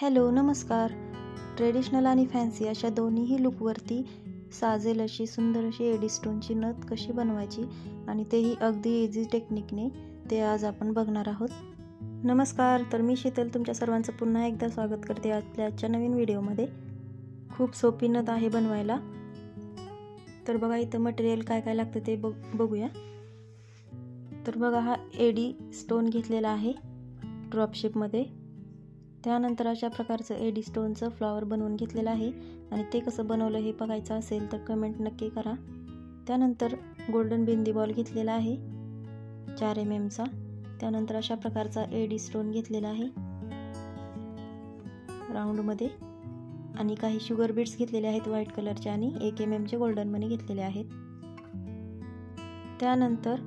Hello नमस्कार. Traditional आणि fancy अशा दोन्हीही लुकवरती साजेल अशी सुंदर अशी एडी स्टोनची नथ कशी बनवायची आणि तेही अगदी इझी टेक्निकने ते आज आपण बघणार आहोत. नमस्कार. तर मी शीतल तुमच्या सर्वांचं पुन्हा एकदा स्वागत करते आपल्या आजच्या नवीन व्हिडिओमध्ये. खूप सोपी नथ आहे बनवायला. तर बघा इथं मटेरियल काय काय लागतं ते बघूया. तर बघा हा एडी स्टोन घेतलेला आहे ड्रॉप शेपमध्ये. त्यानंतर अशा प्रकारचं एडी स्टोनचं फ्लॉवर बनवून घेतलेलं आहे आणि ते कसं बनवलं हे बघायचं असेल तर कमेंट नक्की करा. त्यानंतर गोल्डन बिंदी बॉल घेतलेला आहे 4 mm. त्यानंतर अशा प्रकारचा एडी स्टोन घेतलेला आहे राऊंडमध्ये आणि काही शुगर बीड्स घेतलेले आहेत व्हाईट कलरचे आणि 1 mm गोल्डन मनी घेतलेले आहेत. त्यानंतर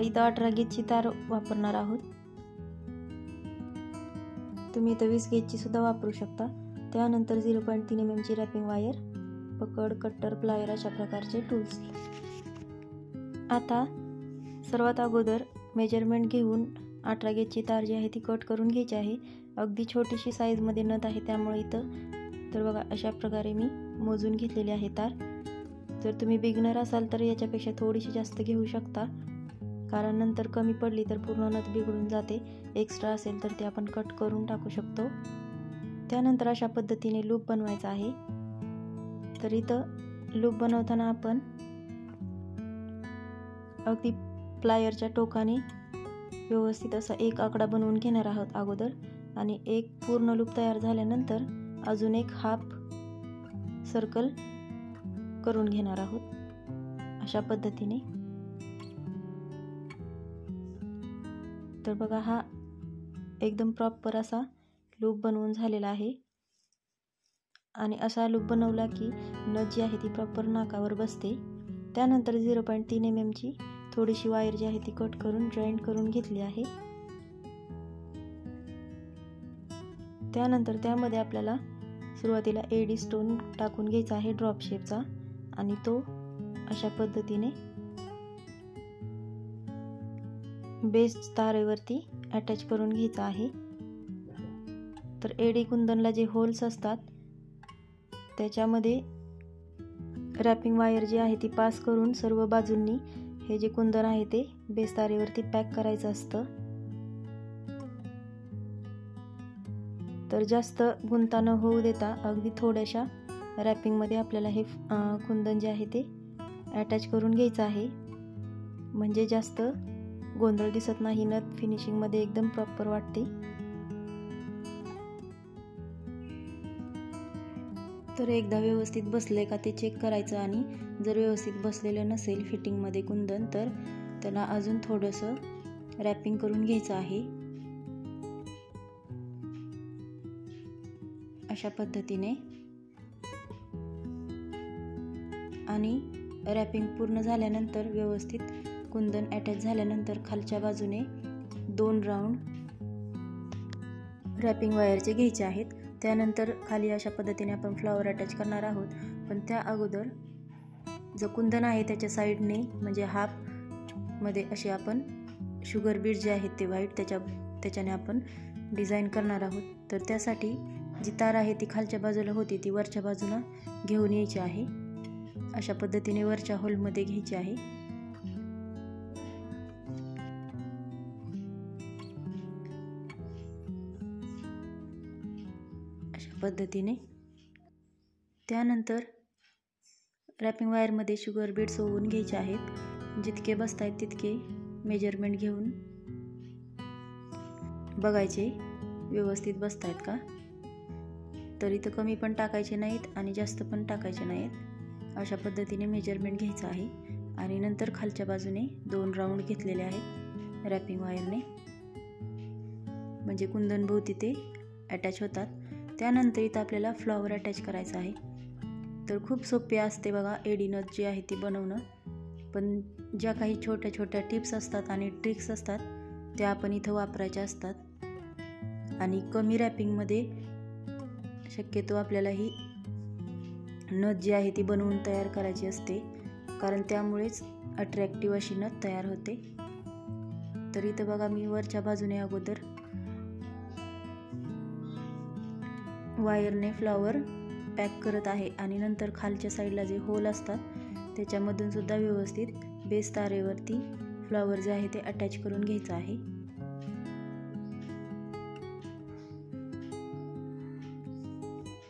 इथं 18 गेजची तार वापरणार आहोत. तुम्ही इथं 20 गेजची सुद्धा वापरू शकता. त्यानंतर 0.3 mm ची रॅपिंग वायर, पकड, कट्टर, प्लायर अशा प्रकारचे टूल्स. आता सर्वात अगोदर मेजरमेंट घेऊन 18 गेजची तार जी आहे ती कट करून घ्यायची आहे. अगदी छोटीशी साईजमध्ये नथ आहे त्यामुळे इथं तर बघा अशा प्रकारे मी मोजून घेतलेली आहे तार. जर तुम्ही बिगनर असाल तर याच्यापेक्षा थोडीशी जास्त घेऊ शकता, कारण नंतर कमी पडली तर पूर्ण नथ बिघडून जाते. एक्स्ट्रा असेल तर ते आपण कट करून टाकू शकतो. त्यानंतर अशा पद्धतीने लूप बनवायचा आहे. तर इथं लूप बनवताना आपण अगदी प्लायरच्या टोकाने व्यवस्थित असा एक आकडा बनवून घेणार आहोत अगोदर आणि एक पूर्ण लूप तयार झाल्यानंतर अजून एक हाफ सर्कल करून घेणार आहोत अशा पद्धतीने. तर बघा हा एकदम प्रॉपर असा लूप बनवून झालेला आहे आणि असा लूप बनवला की नथ जी आहे ती प्रॉपर नाकावर बसते. त्यानंतर 0.3 mm ची थोडीशी वायर जी आहे ती कट करून जॉईंट करून घेतली आहे. त्यानंतर त्यामध्ये आपल्याला सुरुवातीला एडी स्टोन टाकून घ्यायचा आहे ड्रॉप शेपचा आणि तो अशा पद्धतीने बेस तारेवरती अटॅच करून घ्यायचा आहे. तर एडी कुंदनला जे होल्स असतात त्याच्यामध्ये रॅपिंग वायर जी आहे ती पास करून सर्व बाजूंनी हे जे कुंदन आहे ते बेस तारेवरती पॅक करायचं असतं. तर जास्त गुंता न होऊ देता अगदी थोड्याशा रॅपिंगमध्ये आपल्याला हे कुंदन जे आहे ते अटॅच करून घ्यायचं आहे, म्हणजे जास्त गोंधळ दिसत नाही. नथ फिनिशिंगमध्ये एकदम प्रॉपर वाटते. तर एकदा व्यवस्थित बसले का ते चेक करायचं आणि जर व्यवस्थित बसलेलं नसेल फिटिंगमध्ये कुंदन तर त्याला अजून थोडंसं रॅपिंग करून घ्यायचं आहे अशा पद्धतीने. आणि रॅपिंग पूर्ण झाल्यानंतर व्यवस्थित कुंदन अटॅच झाल्यानंतर खालच्या बाजूने 2 राऊंड रॅपिंग वायरचे घ्यायचे आहेत. त्यानंतर खाली अशा पद्धतीने आपण फ्लॉवर अटॅच करणार आहोत. पण त्या अगोदर जो कुंदन आहे त्याच्या साईडने म्हणजे हाफमध्ये असे आपण शुगर बीड जे आहेत ते व्हाईट त्याच्याने आपण डिझाईन करणार आहोत. तर त्यासाठी जी तार आहे ती खालच्या बाजूला होती ती वरच्या बाजूला घेऊन यायची आहे. अशा पद्धतीने वरच्या होलमध्ये घ्यायची आहे. पद्धतीने. त्यानंतर रॅपिंग वायरमध्ये शुगर बीड्स ओवून घ्यायचे आहेत. जितके बसत आहेत तितके मेजरमेंट घेऊन बघायचे व्यवस्थित बसत आहेत का. तर इथं कमी पण टाकायचे नाहीत आणि जास्त पण टाकायचे नाहीत. अशा पद्धतीने मेजरमेंट घ्यायचं आहे आणि नंतर खालच्या बाजूने 2 राऊंड घेतलेले आहेत रॅपिंग वायरने, म्हणजे कुंदन भोवती ते अटॅच होतात. त्यानंतर इथं आपल्याला फ्लॉवर अटॅच करायचा आहे. तर खूप सोपे असते बघा एडी नथ जी आहे ती बनवणं. पण ज्या काही छोट्या छोट्या टिप्स असतात आणि ट्रिक्स असतात त्या आपण इथं वापरायच्या असतात आणि कमी रॅपिंगमध्ये शक्यतो आपल्याला ही नथ जी आहे ती बनवून तयार करायची असते, कारण त्यामुळेच अट्रॅक्टिव्ह अशी नथ तयार होते. तर इथं बघा मी वरच्या बाजूने अगोदर वायरने फ्लॉवर पॅक करत आहे आणि नंतर खालच्या साईडला जे होल असतात त्याच्यामधून सुद्धा व्यवस्थित बेस तारेवरती फ्लॉवर जे आहे ते अटॅच करून घ्यायचं आहे.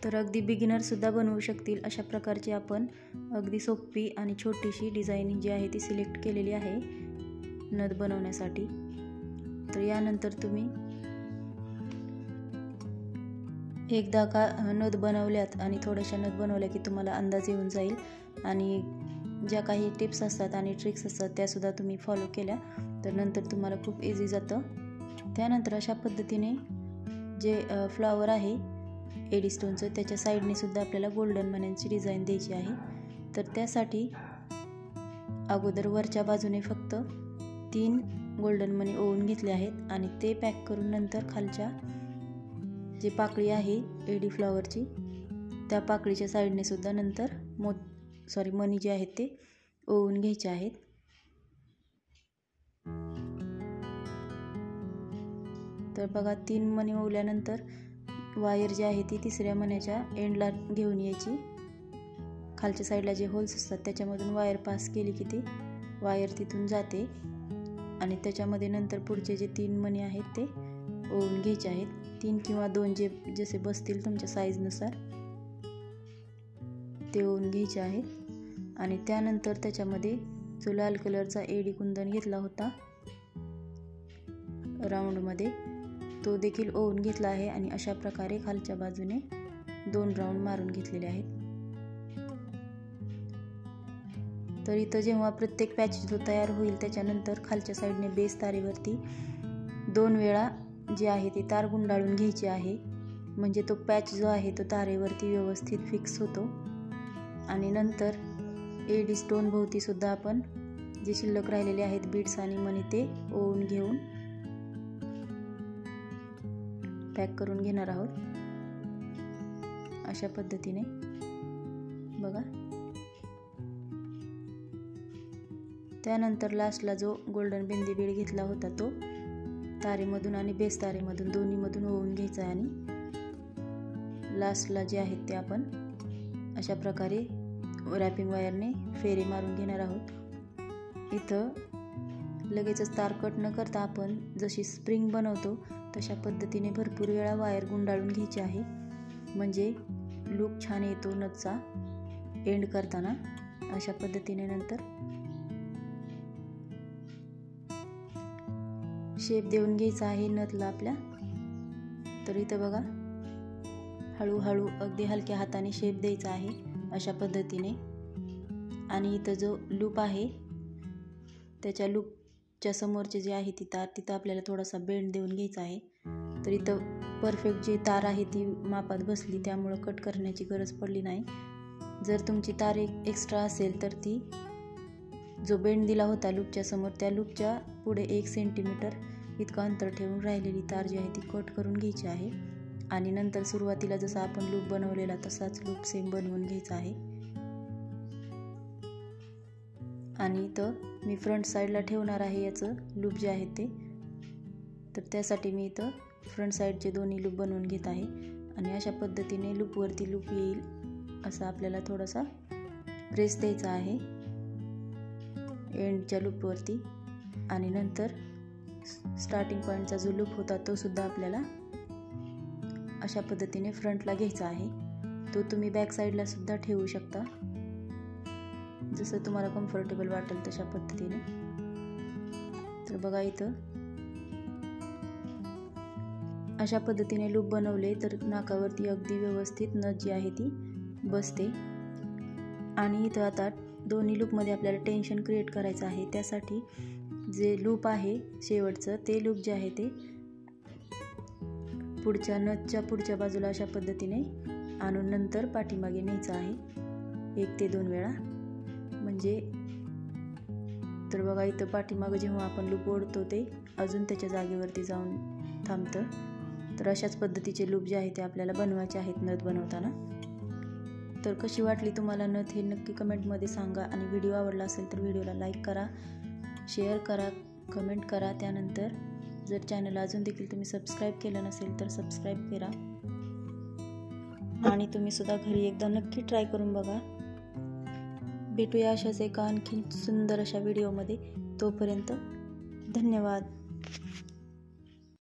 तर अगदी बिगिनर सुद्धा बनवू शकतील अशा प्रकारची आपण अगदी सोपी आणि छोटीशी डिझाईन जी आहे ती सिलेक्ट केलेली आहे नथ बनवण्यासाठी. तर यानंतर तुम्ही एकदा का नथ बनवल्यात आणि थोड्याशा नथ बनवल्या की तुम्हाला अंदाज येऊन जाईल आणि ज्या काही टिप्स असतात आणि ट्रिक्स असतात त्यासुद्धा तुम्ही फॉलो केल्या तर नंतर तुम्हाला खूप इझी जातं. त्यानंतर अशा पद्धतीने जे फ्लॉवर आहे एडी स्टोनचं त्याच्या साईडने सुद्धा आपल्याला गोल्डन मण्यांची डिझाईन द्यायची आहे. तर त्यासाठी अगोदर वरच्या बाजूने फक्त 3 गोल्डन मणी ओवून घेतले आहेत आणि ते पॅक करून नंतर खालच्या जी पाकळी आहे एडी फ्लॉवरची त्या पाकळीच्या साईडने सुद्धा नंतर मणी जे आहेत ते ओवून घ्यायचे आहेत. तर बघा 3 मणी ओवल्यानंतर वायर जी आहे ती तिसऱ्या मण्याच्या एंडला घेऊन यायची. खालच्या साईडला जे होल्स असतात त्याच्यामधून वायर पास केली की ती वायर तिथून जाते आणि त्याच्यामध्ये नंतर पुढचे जे 3 मणी आहेत ते ओवून घ्यायचे आहेत. 3 किंवा 2 जसे बसतील तुमच्या साईजनुसार ते ओवून घ्यायचे आहेत आणि त्यानंतर त्याच्यामध्ये जो लाल कलरचा एडी कुंदन घेतला होता राऊंडमध्ये तो देखील ओवून घेतला आहे आणि अशा प्रकारे खालच्या बाजूने 2 राऊंड मारून घेतलेले आहेत. तर इथं जेव्हा प्रत्येक पॅच जो तयार होईल त्याच्यानंतर खालच्या साईडने बेस तारेवरती 2 वेळा जे आहे ते तार गुंडाळून घ्यायची आहे म्हणजे तो पॅच जो आहे तो तारेवरती व्यवस्थित फिक्स होतो. आणि नंतर एडी स्टोन भोवती सुद्धा आपण जे शिल्लक राहिलेले आहेत बीड्स आणि मणी ते ओवून घेऊन पॅक करून घेणार आहोत अशा पद्धतीने. बघा त्यानंतर लास्टला जो गोल्डन बिंदी बीड घेतला होता तो तारेमधून आणि बेस तारेमधून दोन्हीमधून ओवून घ्यायचा आहे आणि लास्टला जे आहेत ते आपण अशा प्रकारे रॅपिंग वायरने फेरे मारून घेणार आहोत. इथं लगेचच तार कट न करता आपण जशी स्प्रिंग बनवतो तशा पद्धतीने भरपूर वेळा वायर गुंडाळून घ्यायची आहे म्हणजे लूक छान येतो नथचा एंड करताना. अशा पद्धतीने नंतर शेप देऊन घ्यायचा आहे नथला आपल्या. तर इथं बघा हळूहळू अगदी हलक्या हाताने शेप द्यायचा आहे अशा पद्धतीने. आणि इथं जो लूप आहे त्याच्या लूपच्या समोरचे जे आहे ती तार तिथं आपल्याला थोडासा बेंड देऊन घ्यायचा आहे. तर इथं परफेक्ट जी तार आहे ती मापात बसली त्यामुळं कट करण्याची गरज पडली नाही. जर तुमची तार एक्स्ट्रा असेल तर ती जो बेंड दिला होता लूपच्या समोर त्या लूपच्या पुढे 1 सेंटीमीटर इतकं अंतर ठेवून राहिलेली तार जी आहे ती कट करून घ्यायची आहे आणि नंतर सुरुवातीला जसा आपण लूप बनवलेला तसाच लूप सेम बनवून घ्यायचा आहे. आणि इथं मी फ्रंट साईडला ठेवणार आहे याचं लूप जे आहे ते. तर त्यासाठी मी इथं फ्रंट साईडचे दोन्ही लूप बनवून घेत आहे आणि अशा पद्धतीने लूपवरती लूप येईल असा आपल्याला थोडासा प्रेस द्यायचा आहे एंडच्या लूपवरती. आणि नंतर स्टार्टिंग पॉईंटचा जो लूप होता तो सुद्धा आपल्याला अशा पद्धतीने फ्रंटला घ्यायचा आहे. तो तुम्ही बॅक साईडला सुद्धा ठेवू शकता जसं तुम्हाला कम्फर्टेबल वाटेल तशा पद्धतीने. तर बघा इथं अशा पद्धतीने लूप बनवले तर नाकावरती अगदी व्यवस्थित नथ जी आहे ती बसते. आणि इथं आता दोन्ही लूपमध्ये आपल्याला टेन्शन क्रिएट करायचं आहे. त्यासाठी जे लूप आहे शेवटचं ते लूप जे आहे ते पुढच्या नथच्या पुढच्या बाजूला अशा पद्धतीने आणून नंतर पाठीमागे न्यायचं आहे 1 ते 2 वेळा म्हणजे. तर बघा इथं पाठीमागे जेव्हा आपण लूप ओढतो ते अजून त्याच्या जागेवरती जाऊन थांबतं. तर अशाच पद्धतीचे लूप जे आहे ते आपल्याला बनवायचे आहेत नथ बनवताना. तर कशी वाटली तुम्हाला नथ हे नक्की कमेंटमध्ये सांगा आणि व्हिडिओ आवडला असेल तर व्हिडिओला लाईक करा, शेअर करा, कमेंट करा. त्यानंतर जर चॅनल अजून देखील तुम्ही सबस्क्राईब केलं नसेल तर सबस्क्राईब करा आणि तुम्ही सुद्धा घरी एकदा नक्की ट्राय करून बघा. भेटूया अशाच एका आणखी सुंदर अशा व्हिडिओमध्ये. तोपर्यंत धन्यवाद.